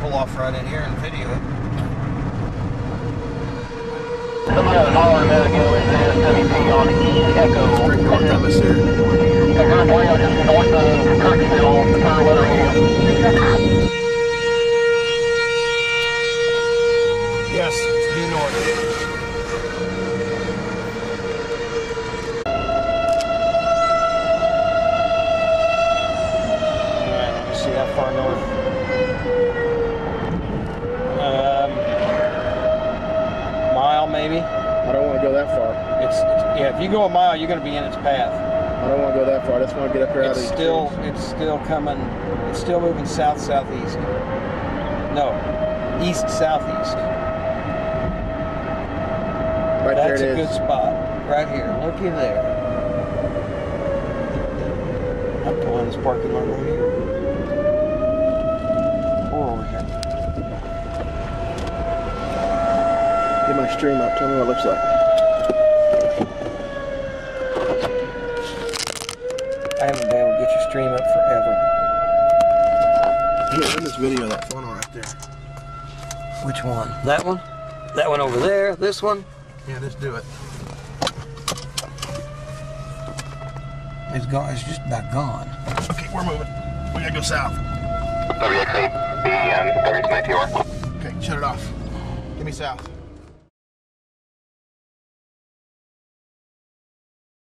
pull off right in here and video it. Somebody was hollering a minute ago at SWP on Echo. Straight north of us here. We're going just north of Kirksville, the third weather radio. Yes, it's due north. Alright, let me see how far north. Mile maybe. I don't want to go that far. It's yeah. If you go a mile, you're going to be in its path. I don't want to go that far. I just want to get up here out of these trees. It's still coming. It's still moving south southeast. No, east southeast. Right there That's it a is. good spot. Right here. Looky there. I'm pulling this parking lot right here. Or over here. Get my stream up. Tell me what it looks like. I haven't been able to get your stream up forever. Here, let me just video that funnel right there. Which one? That one? That one over there? This one? Yeah, just do it. It's gone. It's just about gone. Okay, we're moving. We gotta go south. WX8, the 30 to 94. Okay, shut it off. Give me south.